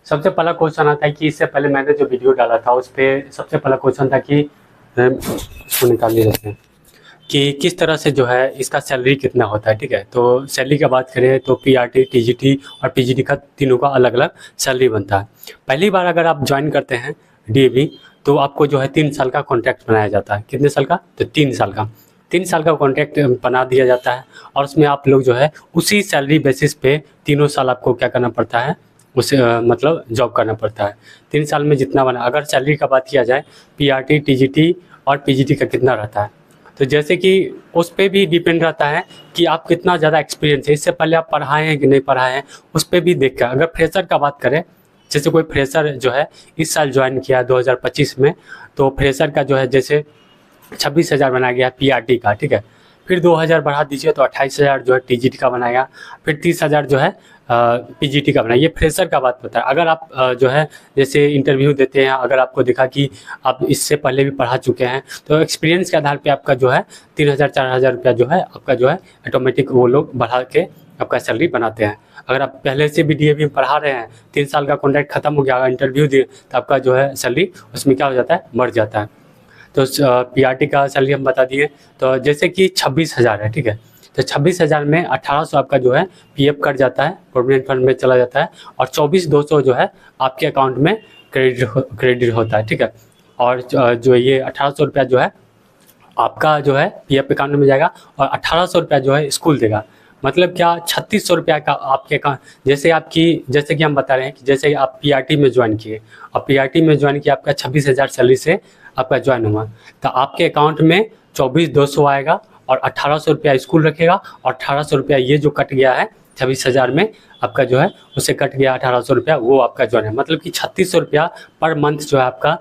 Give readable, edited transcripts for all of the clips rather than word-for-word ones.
सबसे पहला क्वेश्चन आता है कि इससे पहले मैंने जो वीडियो डाला था उस पे सबसे पहला क्वेश्चन था कि इसको निकाल लिए जाते हैं कि किस तरह से जो है इसका सैलरी कितना होता है। ठीक है, तो सैलरी की बात करें तो पीआरटी, टीजीटी और पीजीटी का तीनों का अलग अलग सैलरी बनता है। पहली बार अगर आप ज्वाइन करते हैं डीएवी तो आपको जो है 3 साल का कॉन्ट्रैक्ट बनाया जाता है। कितने साल का? तो 3 साल का। 3 साल का कॉन्ट्रैक्ट बना दिया जाता है और उसमें आप लोग जो है उसी सैलरी बेसिस पे तीनों साल आपको क्या करना पड़ता है, उसे मतलब जॉब करना पड़ता है। 3 साल में जितना बना, अगर सैलरी का बात किया जाए पीआरटी, टीजीटी और पीजीटी का कितना रहता है, तो जैसे कि उस पे भी डिपेंड रहता है कि आप कितना ज़्यादा एक्सपीरियंस है, इससे पहले आप पढ़ाए हैं कि नहीं पढ़ाए हैं, उस पे भी देख कर। अगर फ्रेशर का बात करें, जैसे कोई फ्रेशर जो है इस साल ज्वाइन किया 2025 में, तो फ्रेशर का जो है जैसे 26,000 बनाया गया पीआरटी का। ठीक है, फिर 2,000 बढ़ा दीजिए तो 28,000 जो है टीजीटी का बनाएगा, फिर 30,000 जो है पीजीटी का बनाया। ये फ्रेशर का बात पता है। अगर आप जो है जैसे इंटरव्यू देते हैं, अगर आपको देखा कि आप इससे पहले भी पढ़ा चुके हैं, तो एक्सपीरियंस के आधार पे आपका जो है 3,000 4,000 रुपया जो है आपका जो है ऑटोमेटिक वो लोग बढ़ा के आपका सैलरी बनाते हैं। अगर आप पहले से भी डीएवी में पढ़ा रहे हैं, 3 साल का कॉन्ट्रैक्ट खत्म हो गया, इंटरव्यू दिए, तो आपका जो है सैलरी उसमें क्या हो जाता है, बढ़ जाता है। तो पीआरटी का सैलरी हम बता दिए, तो जैसे कि 26,000 है। ठीक है, तो 26,000 में 1,800 आपका जो है पीएफ कट जाता है, प्रोविडेंट फंड में चला जाता है, और 24,200 जो है आपके अकाउंट में क्रेडिट होता है। ठीक है, और जो ये 1,800 रुपया जो है आपका जो है पीएफ अकाउंट में जाएगा, और 1,800 रुपया जो है स्कूल देगा। मतलब क्या, 3,600 रुपया का आपके अकाउंट, जैसे कि हम बता रहे हैं कि जैसे आप पीआरटी में ज्वाइन किए और पीआरटी में ज्वाइन किया, आपका 26,000 सैलरी से आपका ज्वाइन हुआ, तो आपके अकाउंट में 24,200 आएगा और 1,800 रुपया स्कूल रखेगा, और 1,800 रुपया ये जो कट गया है 26,000 में आपका जो है उससे कट गया 1,800 रुपया, वो आपका ज्वाइन है। मतलब कि 3,600 रुपया पर मंथ जो है आपका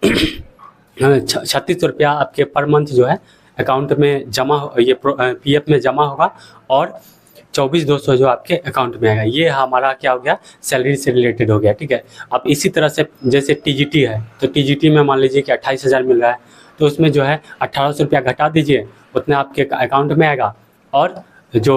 3,600 रुपया आपके पर मंथ जो है अकाउंट में जमा, ये पीएफ में जमा होगा, और 24,200 जो आपके अकाउंट में आएगा। ये हमारा क्या हो गया, सैलरी से रिलेटेड हो गया। ठीक है, अब इसी तरह से जैसे टीजीटी है, तो टीजीटी में मान लीजिए कि 28,000 मिल रहा है, तो उसमें जो है 1,800 रुपया घटा दीजिए, उतना आपके अकाउंट में आएगा, और जो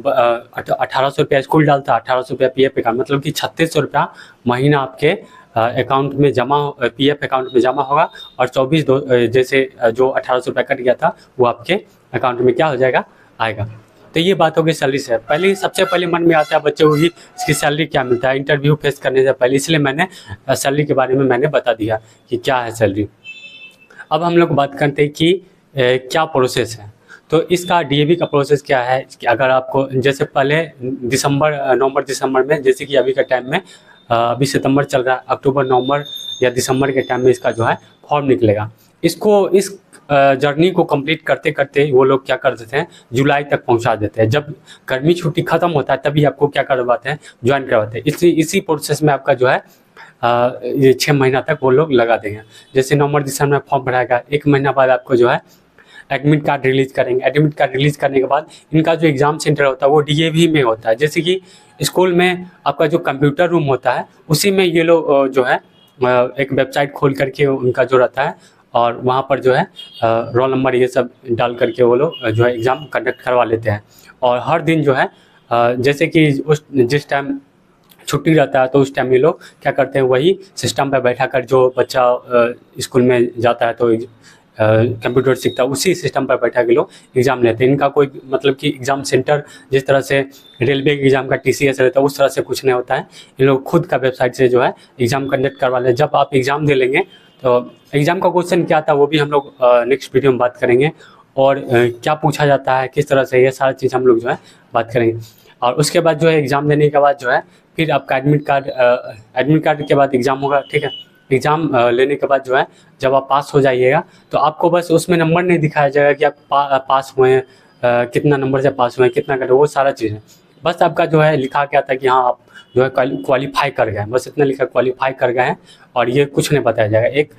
1,800 रुपया स्कूल डालता है, 1,800 रुपया पीएफ अकाउंट, मतलब कि 3,600 रुपया महीना आपके अकाउंट में जमा, पीएफ अकाउंट में जमा होगा, और 24 जैसे जो 1,800 रुपया कट गया था वो आपके अकाउंट में क्या हो जाएगा, आएगा। तो ये बात होगी सैलरी से। पहले सबसे पहले मन में आता है बच्चों को कि इसकी सैलरी क्या मिलता है इंटरव्यू फेस करने से पहले, इसलिए मैंने सैलरी के बारे में मैंने बता दिया कि क्या है सैलरी। अब हम लोग बात करते हैं कि क्या प्रोसेस है। तो इसका डीएवी का प्रोसेस क्या है कि अगर आपको जैसे पहले नवंबर दिसंबर में, जैसे कि अभी के टाइम में अभी सितंबर चल रहा है, अक्टूबर नवंबर या दिसंबर के टाइम में इसका जो है फॉर्म निकलेगा। इस जर्नी को कंप्लीट करते करते वो लोग क्या कर देते हैं, जुलाई तक पहुंचा देते हैं। जब गर्मी छुट्टी खत्म होता है तभी आपको क्या करवाते हैं, ज्वाइन करवाते हैं। इसी प्रोसेस में आपका जो है ये 6 महीना तक वो लोग लगा देंगे। जैसे नवंबर दिसंबर में फॉर्म भराएगा, 1 महीना बाद आपको जो है एडमिट कार्ड रिलीज करेंगे। एडमिट कार्ड रिलीज करने के बाद इनका जो एग्ज़ाम सेंटर होता है वो डीएवी में होता है। जैसे कि स्कूल में आपका जो कंप्यूटर रूम होता है, उसी में ये लोग जो है एक वेबसाइट खोल करके उनका जो रहता है, और वहाँ पर जो है रोल नंबर ये सब डाल करके वो लोग जो है एग्ज़ाम कंडक्ट करवा लेते हैं। और हर दिन जो है जैसे कि जिस टाइम छुट्टी रहता है तो उस टाइम ये लोग क्या करते हैं, वही सिस्टम पर बैठा कर, जो बच्चा स्कूल में जाता है तो कंप्यूटर सीखता है, उसी सिस्टम पर बैठा के लोग एग्ज़ाम लेते हैं। इनका कोई मतलब कि एग्ज़ाम सेंटर जिस तरह से रेलवे के एग्ज़ाम का टीसीएस रहता है उस तरह से कुछ नहीं होता है। इन लोग खुद का वेबसाइट से जो है एग्ज़ाम कंडक्ट करवा लें। जब आप एग्ज़ाम दे लेंगे तो एग्ज़ाम का क्वेश्चन क्या था वो भी हम लोग नेक्स्ट वीडियो में बात करेंगे, और क्या पूछा जाता है, किस तरह से, ये सारा चीज़ हम लोग जो है बात करेंगे। और उसके बाद जो है एग्ज़ाम देने के बाद जो है फिर आपका एडमिट कार्ड के बाद एग्ज़ाम होगा। ठीक है, एग्ज़ाम लेने के बाद जो है जब आप पास हो जाइएगा तो आपको बस उसमें नंबर नहीं दिखाया जाएगा कि आप पास हुए हैं, कितना नंबर से पास हुए हैं, कितना कटे, वो सारा चीज़ है। बस आपका जो है लिखा के आता है कि हाँ आप जो है क्वालिफाई कर गए हैं, बस इतना लिखा क्वालिफाई कर गए हैं, और ये कुछ नहीं बताया जाएगा। एक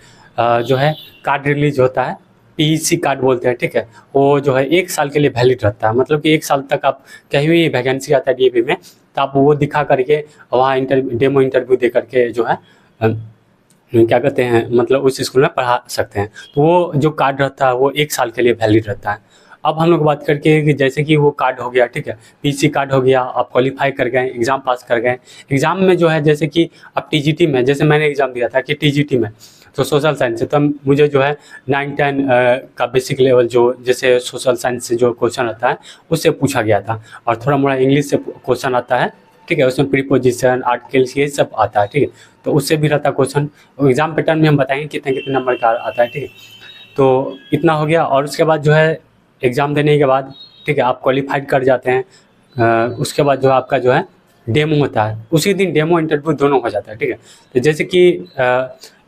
जो है कार्ड रिलीज होता है, पीईसी कार्ड बोलते हैं। ठीक है, वो जो है 1 साल के लिए वैलिड रहता है, मतलब कि 1 साल तक आप कहीं भी वैकेंसी आता है डीएवी में तो आप वो दिखा करके वहाँ डेमो इंटरव्यू दे करके जो है क्या कहते हैं, मतलब उस स्कूल में पढ़ा सकते हैं। तो वो जो कार्ड रहता है वो 1 साल के लिए वैलिड रहता है। अब हम लोग बात करके कि जैसे कि वो कार्ड हो गया, ठीक है, पीसी कार्ड हो गया, आप क्वालिफाई कर गए, एग्ज़ाम पास कर गए। एग्ज़ाम में जो है जैसे कि अब टीजीटी में, जैसे मैंने एग्ज़ाम दिया था कि टीजीटी में तो सोशल साइंस से, तो मुझे जो है 9-10 का बेसिक लेवल जो जैसे सोशल साइंस से जो क्वेश्चन आता है उससे पूछा गया था, और थोड़ा मोड़ा इंग्लिश से क्वेश्चन आता है, ठीक है, उसमें प्रीपोजिशन, आर्टिकल्स, ये सब आता है, ठीक है, तो उससे भी रहता है क्वेश्चन। एग्ज़ाम पैटर्न में हम बताएंगे कितने कितने नंबर का आता है, ठीक है। तो इतना हो गया, और उसके बाद जो है एग्ज़ाम देने के बाद, ठीक है, आप क्वालिफाइड कर जाते हैं। उसके बाद जो आपका जो है डेमो होता है, उसी दिन डेमो इंटरव्यू दोनों हो जाता है, ठीक है। तो जैसे कि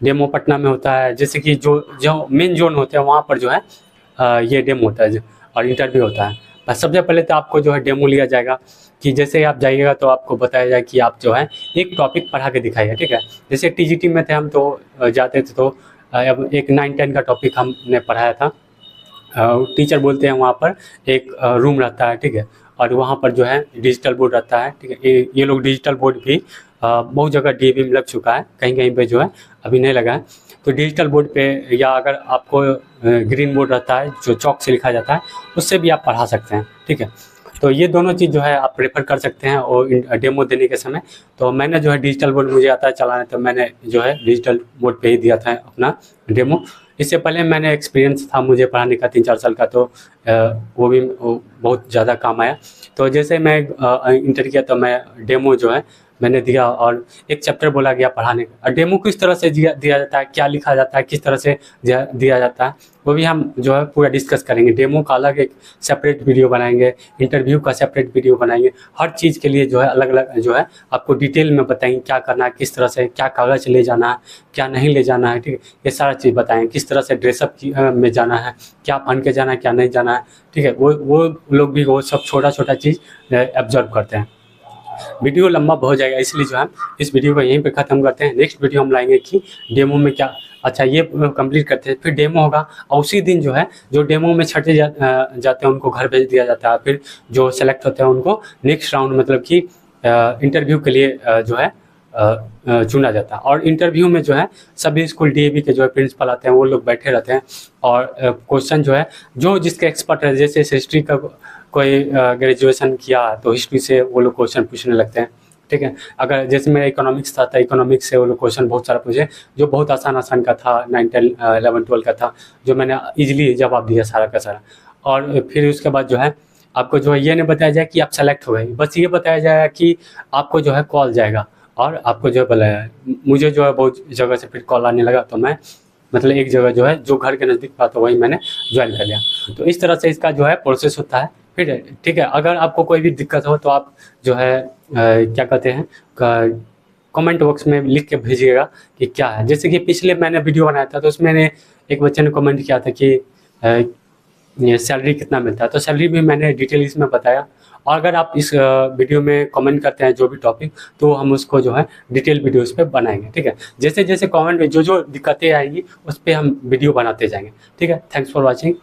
डेमो पटना में होता है, जैसे कि जो जो मेन जोन होते हैं वहाँ पर जो है ये डेमो होता है और इंटरव्यू होता है। बस सबसे पहले तो आपको जो है डेमो लिया जाएगा, कि जैसे आप जाइएगा तो आपको बताया जाए कि आप जो है एक टॉपिक पढ़ा के दिखाइए, ठीक है। जैसे टीजीटी में थे हम, तो जाते थे तो अब एक 9-10 का टॉपिक हमने पढ़ाया था। टीचर बोलते हैं वहाँ पर एक रूम रहता है, ठीक है, और वहाँ पर जो है डिजिटल बोर्ड रहता है, ठीक है। ये लोग डिजिटल बोर्ड भी बहुत जगह डीएवी में लग चुका है, कहीं कहीं पे जो है अभी नहीं लगा है। तो डिजिटल बोर्ड पे, या अगर आपको ग्रीन बोर्ड रहता है जो चौक से लिखा जाता है, उससे भी आप पढ़ा सकते हैं, ठीक है। तो ये दोनों चीज़ जो है आप प्रेफर कर सकते हैं और डेमो देने के समय। तो मैंने जो है डिजिटल बोर्ड मुझे आता है चलाना, तो मैंने जो है डिजिटल बोर्ड पे ही दिया था अपना डेमो। इससे पहले मैंने एक्सपीरियंस था मुझे पढ़ाने का 3-4 साल का, तो वो भी बहुत ज़्यादा काम आया। तो जैसे मैं इंटर किया तो मैं डेमो जो है मैंने दिया, और एक चैप्टर बोला गया पढ़ाने का, और डेमो किस तरह से दिया जाता है, क्या लिखा जाता है, किस तरह से दिया जाता है, वो भी हम जो है पूरा डिस्कस करेंगे। डेमो का अलग एक सेपरेट वीडियो बनाएंगे, इंटरव्यू का सेपरेट वीडियो बनाएंगे, हर चीज़ के लिए जो है अलग अलग जो है आपको डिटेल में बताएंगे क्या करना है, किस तरह से क्या कागज़ ले जाना है, क्या नहीं ले जाना है, ठीक है, ये सारा चीज़ बताएंगे। किस तरह से ड्रेसअप में जाना है, क्या पहन के जाना है, क्या नहीं जाना है, ठीक है। वो लोग भी वो सब छोटा छोटा चीज़ ऑब्जर्व करते हैं। वीडियो लंबा बहुत जाएगा, इसलिए जो है इस वीडियो को यहीं पे ख़त्म करते हैं। नेक्स्ट वीडियो हम लाएंगे कि डेमो में क्या, अच्छा ये कंप्लीट करते हैं, फिर डेमो होगा, और उसी दिन जो है जो डेमो में छटे जाते हैं उनको घर भेज दिया जाता है। फिर जो सेलेक्ट होते हैं उनको नेक्स्ट राउंड मतलब कि इंटरव्यू के लिए जो है चुना जाता है। और इंटरव्यू में जो है सभी स्कूल डीएवी के जो है प्रिंसिपल आते हैं, वो लोग बैठे रहते हैं, और क्वेश्चन जो है जो जिसके एक्सपर्ट है, जैसे हिस्ट्री का कोई ग्रेजुएशन किया तो हिस्ट्री से वो लोग क्वेश्चन पूछने लगते हैं, ठीक है। अगर जैसे मेरा इकोनॉमिक्स था तो इकोनॉमिक्स से वो लोग क्वेश्चन बहुत सारा पूछे, जो बहुत आसान आसान का था, 9, 10, 11, 12 का था, जो मैंने इजीली जवाब दिया सारा का सारा। और फिर उसके बाद जो है आपको जो है ये नहीं बताया जाए कि आप सेलेक्ट हो गए, बस ये बताया जाएगा कि आपको जो है कॉल जाएगा, और आपको जो है बुलाया। मुझे जो है बहुत जगह से फिर कॉल आने लगा, तो मैं मतलब एक जगह जो है जो घर के नज़दीक था तो वही मैंने ज्वाइन कर लिया। तो इस तरह से इसका जो है प्रोसेस होता है, फिर ठीक है। अगर आपको कोई भी दिक्कत हो तो आप जो है क्या कहते हैं कमेंट बॉक्स में लिख के भेजिएगा कि क्या है। जैसे कि पिछले मैंने वीडियो बनाया था तो उसमें एक बच्चे ने कमेंट किया था कि ये सैलरी कितना मिलता है, तो सैलरी भी मैंने डिटेल इसमें बताया। और अगर आप इस वीडियो में कमेंट करते हैं जो भी टॉपिक, तो हम उसको जो है डिटेल वीडियो उस पर बनाएंगे, ठीक है। जैसे जैसे कमेंट में जो जो दिक्कतें आएंगी उस पर हम वीडियो बनाते जाएंगे, ठीक है। Thanks for watching.